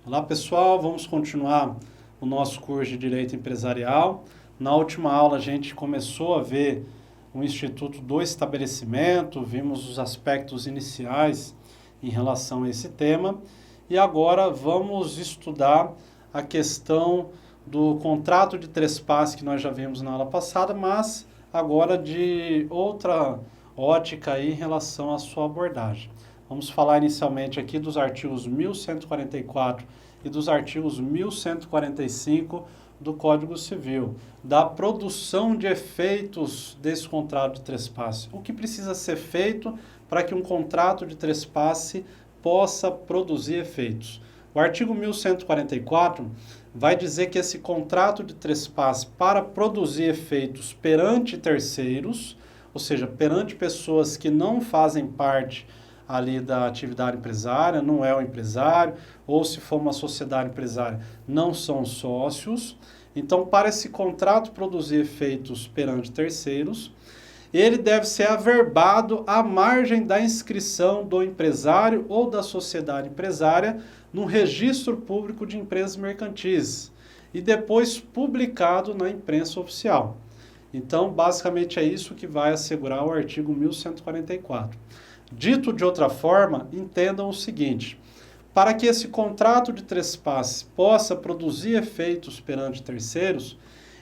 Olá pessoal, vamos continuar o nosso curso de Direito Empresarial. Na última aula a gente começou a ver o Instituto do Estabelecimento, vimos os aspectos iniciais em relação a esse tema e agora vamos estudar a questão do contrato de trespasse que nós já vimos na aula passada, mas agora de outra ótica aí em relação à sua abordagem. Vamos falar inicialmente aqui dos artigos 1144 e dos artigos 1145 do Código Civil, da produção de efeitos desse contrato de trespasse. O que precisa ser feito para que um contrato de trespasse possa produzir efeitos? O artigo 1144 vai dizer que esse contrato de trespasse, para produzir efeitos perante terceiros, ou seja, perante pessoas que não fazem parte ali da atividade empresária, não é o empresário, ou se for uma sociedade empresária, não são sócios. Então, para esse contrato produzir efeitos perante terceiros, ele deve ser averbado à margem da inscrição do empresário ou da sociedade empresária no registro público de empresas mercantis e depois publicado na imprensa oficial. Então, basicamente é isso que vai assegurar o artigo 1144. Dito de outra forma, entendam o seguinte: para que esse contrato de trespasse possa produzir efeitos perante terceiros,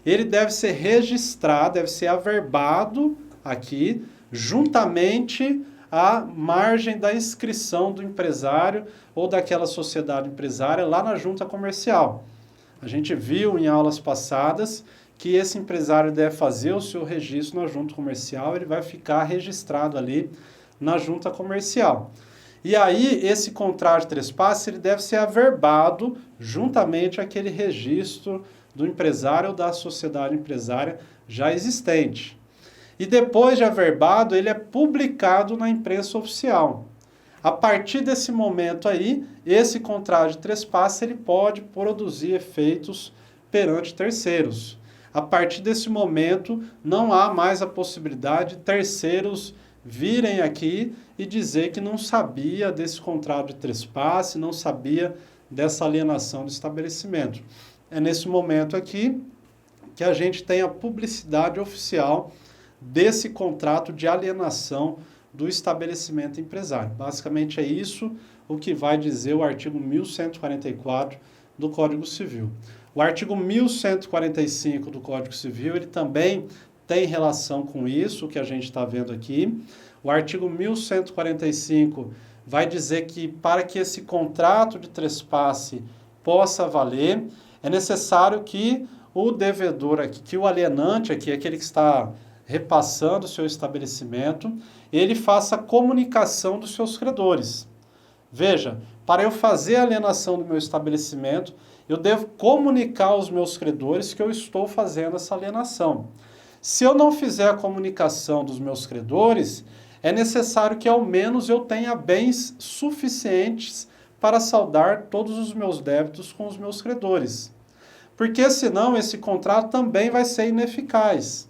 ele deve ser registrado, deve ser averbado aqui, juntamente à margem da inscrição do empresário ou daquela sociedade empresária lá na junta comercial. A gente viu em aulas passadas que esse empresário deve fazer o seu registro na junta comercial, ele vai ficar registrado ali na junta comercial. E aí, esse contrato de trespasse, ele deve ser averbado juntamente àquele registro do empresário ou da sociedade empresária já existente. E depois de averbado, ele é publicado na imprensa oficial. A partir desse momento aí, esse contrato de trespasse, ele pode produzir efeitos perante terceiros. A partir desse momento, não há mais a possibilidade de terceiros virem aqui e dizer que não sabia desse contrato de trespasse, não sabia dessa alienação do estabelecimento. É nesse momento aqui que a gente tem a publicidade oficial desse contrato de alienação do estabelecimento empresário. Basicamente é isso o que vai dizer o artigo 1144 do Código Civil. O artigo 1145 do Código Civil, ele também tem relação com isso que a gente está vendo aqui. O artigo 1145 vai dizer que para que esse contrato de trespasse possa valer, é necessário que o devedor aqui, que o alienante aqui, aquele que está repassando o seu estabelecimento, ele faça a comunicação dos seus credores. Veja, para eu fazer a alienação do meu estabelecimento, eu devo comunicar aos meus credores que eu estou fazendo essa alienação. Se eu não fizer a comunicação dos meus credores, é necessário que ao menos eu tenha bens suficientes para saldar todos os meus débitos com os meus credores. Porque senão esse contrato também vai ser ineficaz.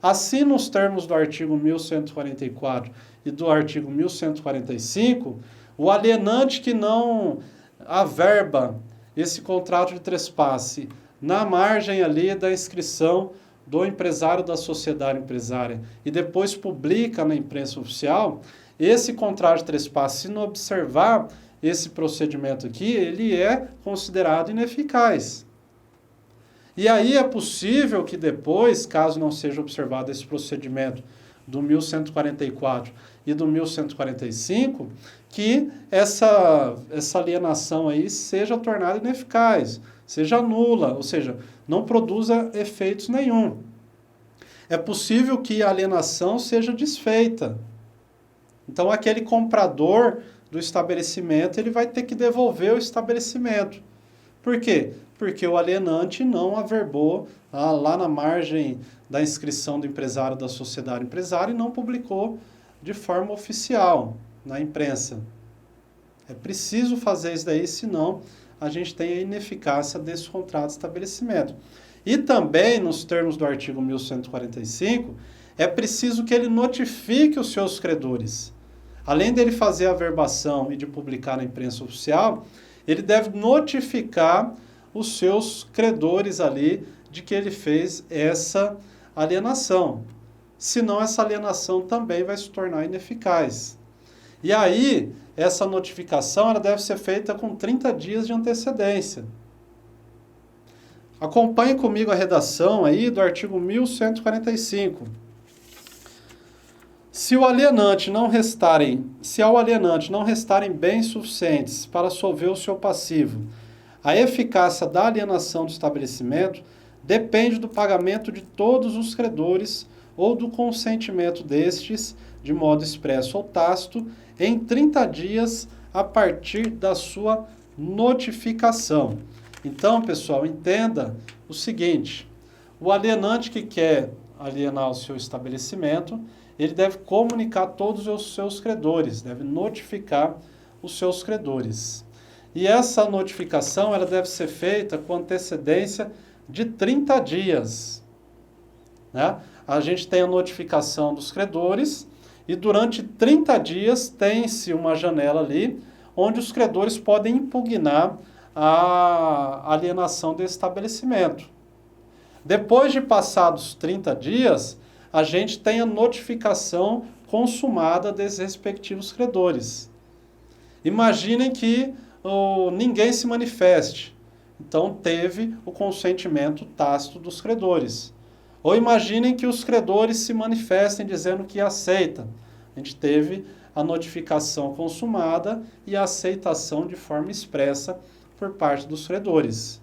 Assim, nos termos do artigo 1144 e do artigo 1145, o alienante que não averba esse contrato de trespasse na margem ali da inscrição do empresário da sociedade empresária e depois publica na imprensa oficial, esse contrato de trespasse, se não observar esse procedimento aqui, ele é considerado ineficaz. E aí é possível que depois, caso não seja observado esse procedimento do 1144 e do 1145, que essa alienação aí seja tornada ineficaz, seja nula, ou seja, não produza efeitos nenhum. É possível que a alienação seja desfeita. Então, aquele comprador do estabelecimento, ele vai ter que devolver o estabelecimento. Por quê? Porque o alienante não averbou lá na margem da inscrição do empresário da sociedade empresária e não publicou de forma oficial na imprensa. É preciso fazer isso daí, senão a gente tem a ineficácia desse contrato de estabelecimento. E também, nos termos do artigo 1145, é preciso que ele notifique os seus credores. Além dele fazer a averbação e de publicar na imprensa oficial, ele deve notificar os seus credores ali de que ele fez essa alienação. Senão essa alienação também vai se tornar ineficaz. E aí, essa notificação ela deve ser feita com 30 dias de antecedência. Acompanhe comigo a redação aí do artigo 1145. Se ao alienante não restarem bens suficientes para solver o seu passivo, a eficácia da alienação do estabelecimento depende do pagamento de todos os credores ou do consentimento destes, de modo expresso ou tácito, em 30 dias a partir da sua notificação. Então, pessoal, entenda o seguinte: o alienante que quer alienar o seu estabelecimento, ele deve comunicar todos os seus credores, deve notificar os seus credores. E essa notificação ela deve ser feita com antecedência de 30 dias. Né? A gente tem a notificação dos credores e durante 30 dias tem-se uma janela ali onde os credores podem impugnar a alienação desse estabelecimento. Depois de passados 30 dias, a gente tem a notificação consumada desses respectivos credores. Imaginem que ninguém se manifeste. Então, teve o consentimento tácito dos credores. Ou imaginem que os credores se manifestem dizendo que aceita. A gente teve a notificação consumada e a aceitação de forma expressa por parte dos credores.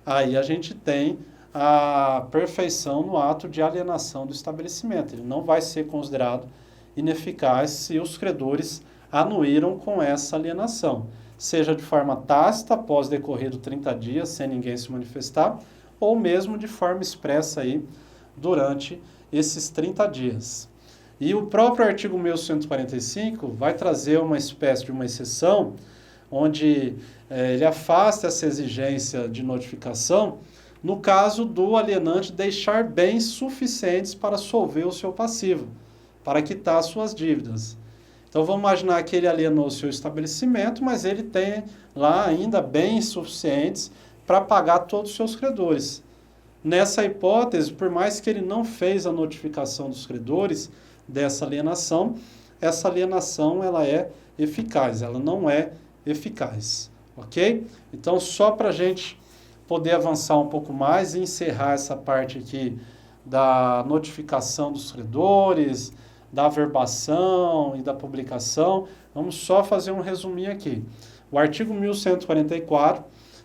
Aí a gente tem a perfeição no ato de alienação do estabelecimento. Ele não vai ser considerado ineficaz se os credores anuíram com essa alienação, seja de forma tácita, após decorrido 30 dias, sem ninguém se manifestar, ou mesmo de forma expressa aí durante esses 30 dias. E o próprio artigo 1145 vai trazer uma espécie de uma exceção, onde ele afasta essa exigência de notificação no caso do alienante deixar bens suficientes para solver o seu passivo, para quitar suas dívidas. Então vamos imaginar que ele alienou o seu estabelecimento, mas ele tem lá ainda bens suficientes para pagar todos os seus credores. Nessa hipótese, por mais que ele não fez a notificação dos credores dessa alienação, essa alienação ela é eficaz, ela não é eficaz, ok? Então, só para a gente poder avançar um pouco mais e encerrar essa parte aqui da notificação dos credores, da averbação e da publicação, vamos só fazer um resuminho aqui. O artigo 1144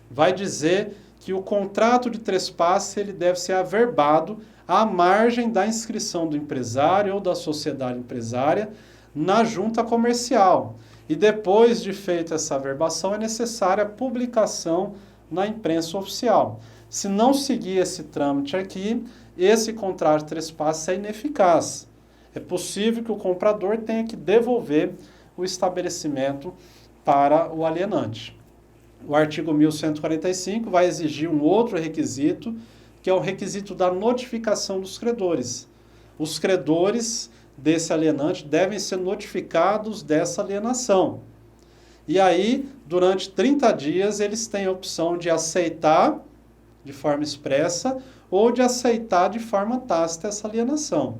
vai dizer que o contrato de trespasse ele deve ser averbado à margem da inscrição do empresário ou da sociedade empresária na junta comercial. E depois de feita essa averbação, é necessária a publicação na imprensa oficial. Se não seguir esse trâmite aqui, esse contrato de trespasse é ineficaz. É possível que o comprador tenha que devolver o estabelecimento para o alienante. O artigo 1145 vai exigir um outro requisito, que é o requisito da notificação dos credores. Os credores desse alienante devem ser notificados dessa alienação. E aí, durante 30 dias, eles têm a opção de aceitar de forma expressa ou de aceitar de forma tácita essa alienação.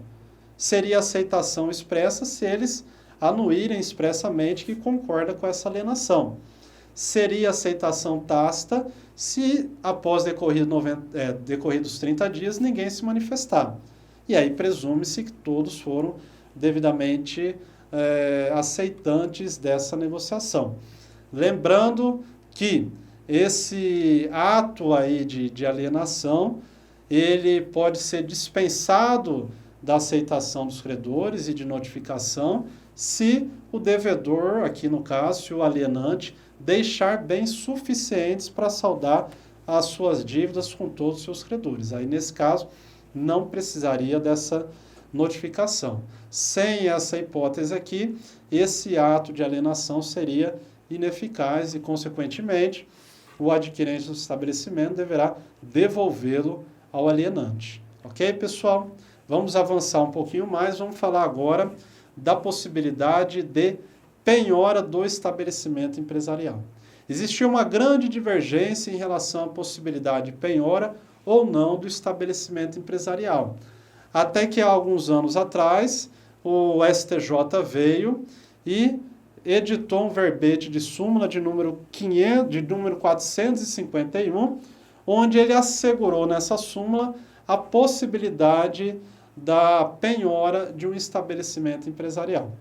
Seria aceitação expressa se eles anuírem expressamente que concorda com essa alienação. Seria aceitação tácita se, após decorridos 30 dias, ninguém se manifestar. E aí presume-se que todos foram devidamente aceitantes dessa negociação. Lembrando que esse ato aí de alienação, ele pode ser dispensado da aceitação dos credores e de notificação se o devedor, aqui no caso, se o alienante, deixar bens suficientes para saldar as suas dívidas com todos os seus credores. Aí, nesse caso, não precisaria dessa notificação. Sem essa hipótese aqui, esse ato de alienação seria ineficaz e, consequentemente, o adquirente do estabelecimento deverá devolvê-lo ao alienante. Ok, pessoal? Vamos avançar um pouquinho mais, vamos falar agora da possibilidade de penhora do estabelecimento empresarial. Existia uma grande divergência em relação à possibilidade de penhora ou não do estabelecimento empresarial. Até que há alguns anos atrás, o STJ veio e editou um verbete de súmula de número 451, onde ele assegurou nessa súmula a possibilidade da penhora de um estabelecimento empresarial.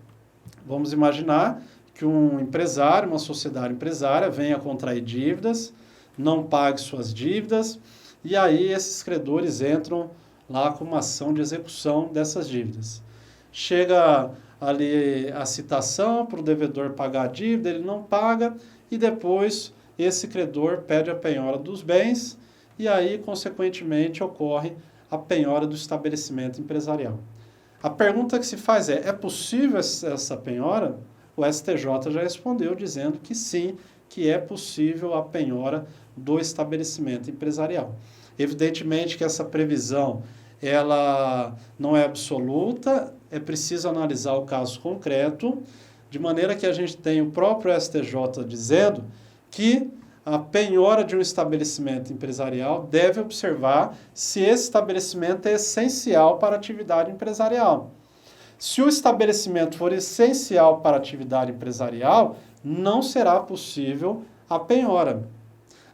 Vamos imaginar que um empresário, uma sociedade empresária, venha contrair dívidas, não pague suas dívidas, e aí esses credores entram lá com uma ação de execução dessas dívidas. Chega ali a citação para o devedor pagar a dívida, ele não paga, e depois esse credor pede a penhora dos bens, e aí, consequentemente, ocorre a penhora do estabelecimento empresarial. A pergunta que se faz é possível essa penhora? O STJ já respondeu dizendo que sim, que é possível a penhora do estabelecimento empresarial. Evidentemente que essa previsão ela não é absoluta, é preciso analisar o caso concreto, de maneira que a gente tem o próprio STJ dizendo que a penhora de um estabelecimento empresarial deve observar se esse estabelecimento é essencial para a atividade empresarial. Se o estabelecimento for essencial para a atividade empresarial, não será possível a penhora.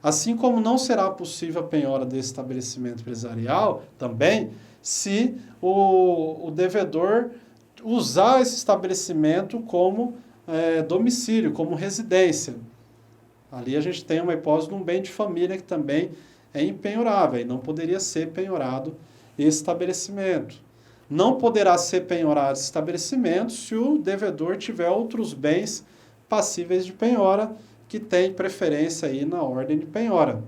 Assim como não será possível a penhora desse estabelecimento empresarial, também, se o devedor usar esse estabelecimento como domicílio, como residência. Ali a gente tem uma hipótese de um bem de família que também é impenhorável, e não poderia ser penhorado esse estabelecimento. Não poderá ser penhorado esse estabelecimento se o devedor tiver outros bens passíveis de penhora, que tem preferência aí na ordem de penhora,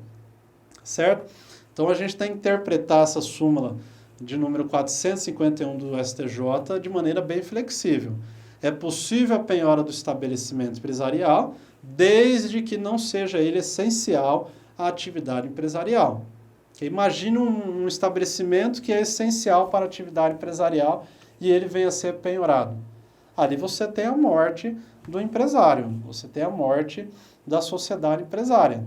certo? Então a gente tem que interpretar essa súmula de número 451 do STJ de maneira bem flexível. É possível a penhora do estabelecimento empresarial, desde que não seja ele essencial à atividade empresarial. Imagine um estabelecimento que é essencial para a atividade empresarial e ele venha a ser penhorado. Ali você tem a morte do empresário, você tem a morte da sociedade empresária,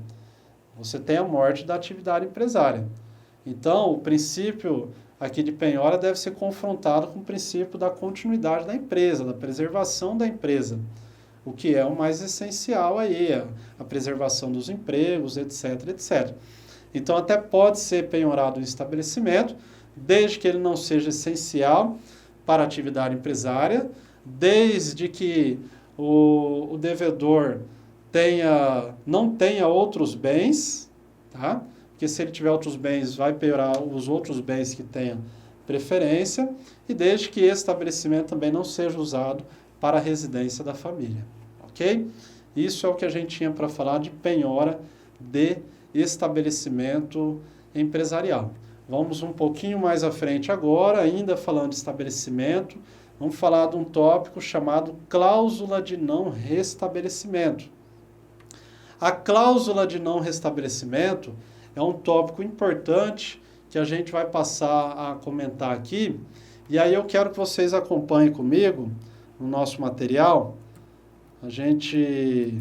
você tem a morte da atividade empresária. Então, o princípio aqui de penhora deve ser confrontado com o princípio da continuidade da empresa, da preservação da empresa, o que é o mais essencial aí, a preservação dos empregos, etc, etc. Então, até pode ser penhorado o estabelecimento, desde que ele não seja essencial para a atividade empresária, desde que o devedor não tenha outros bens, tá? Porque se ele tiver outros bens, vai penhorar os outros bens que tenham preferência, e desde que esse estabelecimento também não seja usado para a residência da família, ok? Isso é o que a gente tinha para falar de penhora de estabelecimento empresarial. Vamos um pouquinho mais à frente agora, ainda falando de estabelecimento, vamos falar de um tópico chamado cláusula de não restabelecimento. A cláusula de não restabelecimento é um tópico importante que a gente vai passar a comentar aqui, e aí eu quero que vocês acompanhem comigo no nosso material. A gente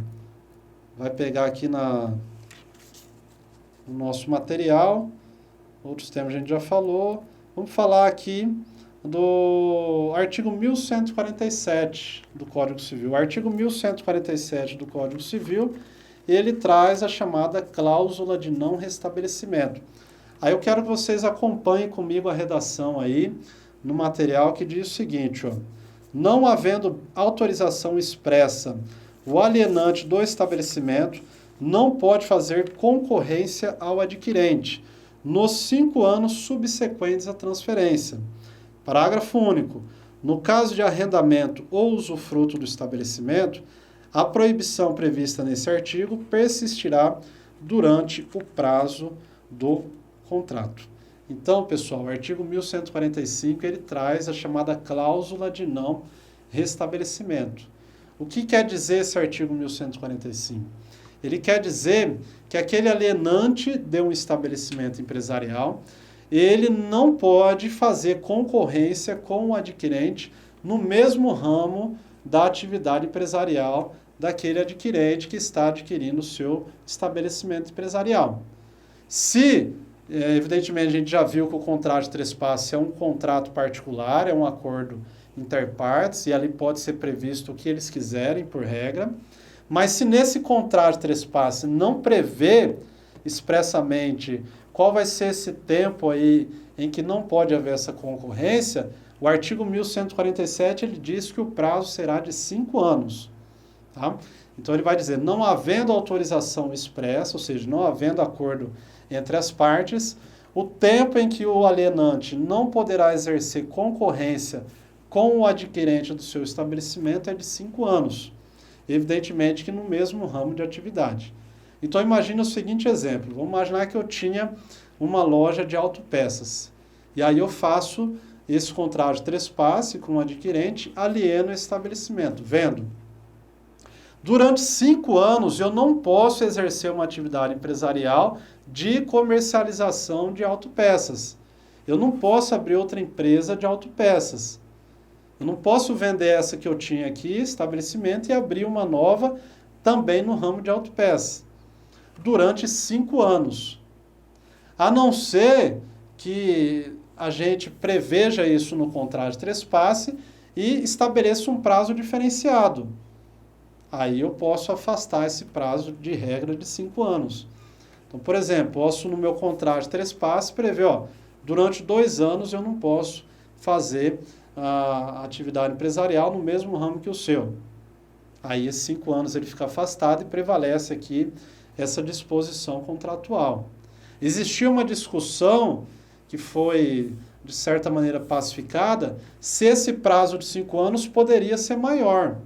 vai pegar aqui no nosso material, outros temas a gente já falou, vamos falar aqui do artigo 1147 do Código Civil. O artigo 1147 do Código Civil, ele traz a chamada cláusula de não restabelecimento. Aí eu quero que vocês acompanhem comigo a redação aí, no material, que diz o seguinte, ó: não havendo autorização expressa, o alienante do estabelecimento não pode fazer concorrência ao adquirente nos 5 anos subsequentes à transferência. Parágrafo único. No caso de arrendamento ou usufruto do estabelecimento, a proibição prevista nesse artigo persistirá durante o prazo do contrato. Então, pessoal, o artigo 1145, ele traz a chamada cláusula de não restabelecimento. O que quer dizer esse artigo 1145? Ele quer dizer que aquele alienante de um estabelecimento empresarial, ele não pode fazer concorrência com o adquirente no mesmo ramo da atividade empresarial daquele adquirente que está adquirindo o seu estabelecimento empresarial. Se, evidentemente, a gente já viu que o contrato de trespasse é um contrato particular, é um acordo interpartes, e ali pode ser previsto o que eles quiserem, por regra, mas se nesse contrato de trespasse não prevê expressamente qual vai ser esse tempo aí em que não pode haver essa concorrência, o artigo 1147 ele diz que o prazo será de 5 anos. Tá? Então ele vai dizer, não havendo autorização expressa, ou seja, não havendo acordo entre as partes, o tempo em que o alienante não poderá exercer concorrência com o adquirente do seu estabelecimento é de 5 anos. Evidentemente que no mesmo ramo de atividade. Então imagine o seguinte exemplo, vamos imaginar que eu tinha uma loja de autopeças, e aí eu faço esse contrato de trespasse com o adquirente, alieno esse estabelecimento, vendo. Durante 5 anos eu não posso exercer uma atividade empresarial de comercialização de autopeças. Eu não posso abrir outra empresa de autopeças. Eu não posso vender essa que eu tinha aqui, estabelecimento, e abrir uma nova também no ramo de autopeças. Durante 5 anos. A não ser que a gente preveja isso no contrato de trespasse e estabeleça um prazo diferenciado. Aí eu posso afastar esse prazo de regra de 5 anos. Então, por exemplo, posso no meu contrato de trespasse prever, durante 2 anos eu não posso fazer a atividade empresarial no mesmo ramo que o seu. Aí, esses 5 anos ele fica afastado e prevalece aqui essa disposição contratual. Existia uma discussão que foi, de certa maneira, pacificada, se esse prazo de 5 anos poderia ser maior.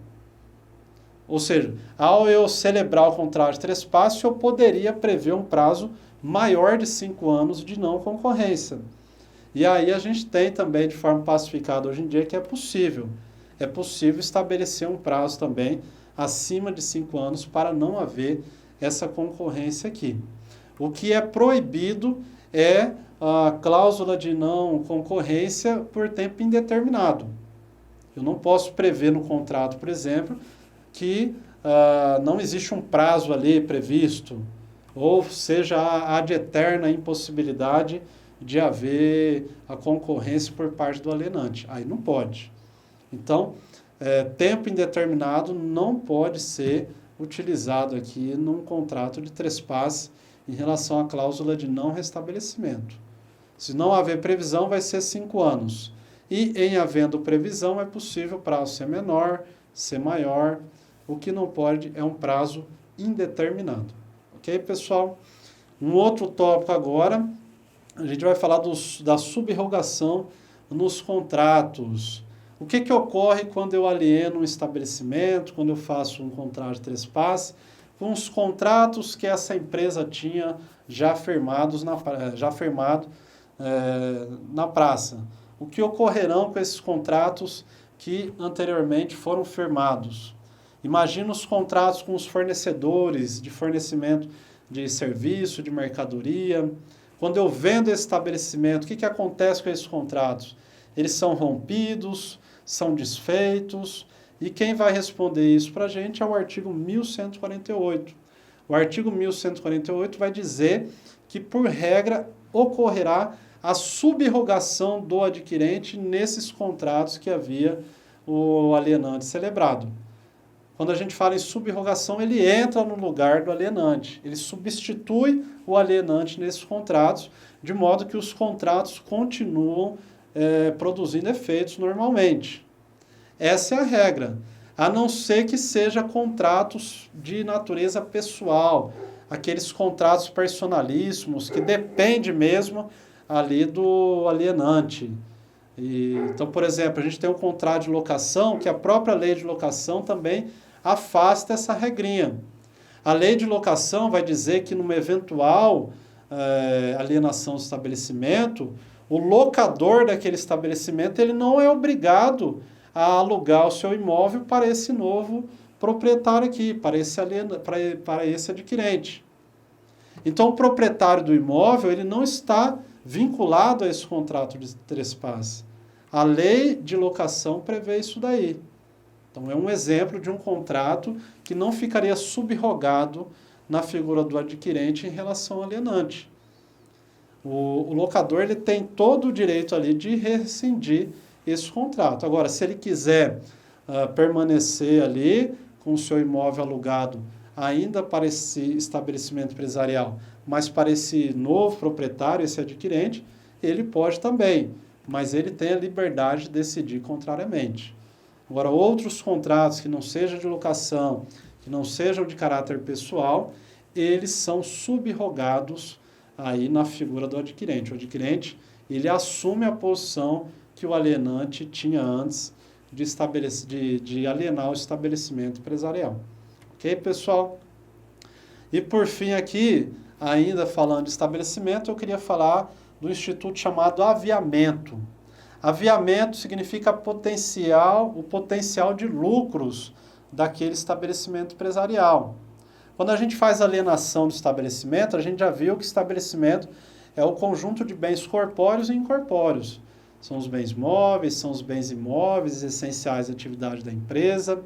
Ou seja, ao eu celebrar o contrato de trespasse, eu poderia prever um prazo maior de 5 anos de não concorrência. E aí a gente tem também, de forma pacificada hoje em dia, que é possível. É possível estabelecer um prazo também acima de 5 anos para não haver essa concorrência aqui. O que é proibido é a cláusula de não concorrência por tempo indeterminado. Eu não posso prever no contrato, por exemplo, que não existe um prazo ali previsto, ou seja, a ad eterna impossibilidade de haver a concorrência por parte do alienante. Aí não pode. Então, tempo indeterminado não pode ser utilizado aqui num contrato de trespasse em relação à cláusula de não restabelecimento. Se não haver previsão, vai ser 5 anos. E, em havendo previsão, é possível o prazo ser menor, ser maior. O que não pode é um prazo indeterminado. Ok, pessoal? Um outro tópico agora, a gente vai falar da subrogação nos contratos. O que ocorre quando eu alieno um estabelecimento, quando eu faço um contrato de trespasse, com os contratos que essa empresa tinha já firmado na praça? O que ocorrerão com esses contratos que anteriormente foram firmados? Imagina os contratos com os fornecedores de fornecimento de serviço, de mercadoria. Quando eu vendo esse estabelecimento, o que acontece com esses contratos? Eles são rompidos, são desfeitos, e quem vai responder isso para a gente é o artigo 1148. O artigo 1148 vai dizer que, por regra, ocorrerá a subrogação do adquirente nesses contratos que havia o alienante celebrado. Quando a gente fala em subrogação, ele entra no lugar do alienante. Ele substitui o alienante nesses contratos, de modo que os contratos continuam produzindo efeitos normalmente. Essa é a regra, a não ser que seja contratos de natureza pessoal, aqueles contratos personalíssimos que dependem mesmo ali do alienante. Então, por exemplo, a gente tem um contrato de locação que a própria lei de locação também afasta essa regrinha. A lei de locação vai dizer que numa eventual alienação do estabelecimento, o locador daquele estabelecimento ele não é obrigado a alugar o seu imóvel para esse novo proprietário aqui, para esse adquirente. Então, o proprietário do imóvel ele não está vinculado a esse contrato de trespasse. A lei de locação prevê isso daí. Então, é um exemplo de um contrato que não ficaria subrogado na figura do adquirente em relação ao alienante. O locador ele tem todo o direito ali de rescindir esse contrato. Agora, se ele quiser permanecer ali com o seu imóvel alugado ainda para esse estabelecimento empresarial, mas para esse novo proprietário, esse adquirente, ele pode também, mas ele tem a liberdade de decidir contrariamente. Agora, outros contratos que não sejam de locação, que não sejam de caráter pessoal, eles são subrogados aí na figura do adquirente. O adquirente, ele assume a posição que o alienante tinha antes de alienar o estabelecimento empresarial. Ok, pessoal? E por fim aqui, ainda falando de estabelecimento, eu queria falar do instituto chamado aviamento. Aviamento significa o potencial de lucros daquele estabelecimento empresarial. Quando a gente faz a alienação do estabelecimento, a gente já viu que estabelecimento é o conjunto de bens corpóreos e incorpóreos. São os bens móveis, são os bens imóveis, essenciais à atividade da empresa,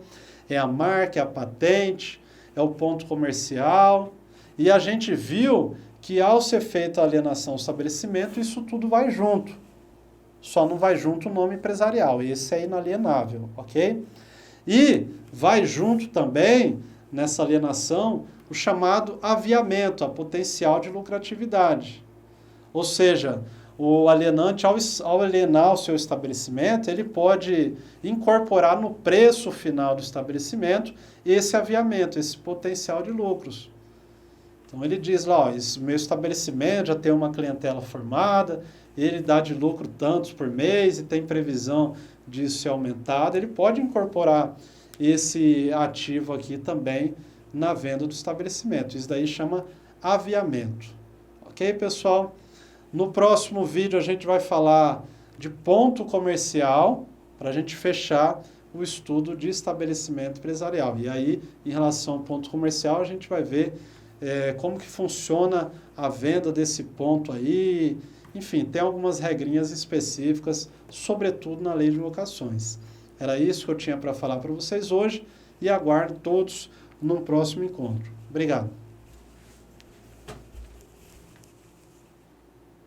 é a marca, é a patente, é o ponto comercial. E a gente viu que ao ser feita a alienação do estabelecimento, isso tudo vai junto. Só não vai junto o nome empresarial, esse é inalienável, ok? E vai junto também, nessa alienação, o chamado aviamento, a potencial de lucratividade. Ou seja, o alienante, ao alienar o seu estabelecimento, ele pode incorporar no preço final do estabelecimento esse aviamento, esse potencial de lucros. Então ele diz lá, ó, esse meu estabelecimento já tem uma clientela formada, ele dá de lucro tantos por mês e tem previsão disso ser aumentado, ele pode incorporar esse ativo aqui também na venda do estabelecimento. Isso daí chama aviamento. Ok, pessoal? No próximo vídeo a gente vai falar de ponto comercial para a gente fechar o estudo de estabelecimento empresarial. E aí, em relação ao ponto comercial, a gente vai ver como que funciona a venda desse ponto aí. Enfim, tem algumas regrinhas específicas, sobretudo na lei de locações. Era isso que eu tinha para falar para vocês hoje e aguardo todos no próximo encontro. Obrigado.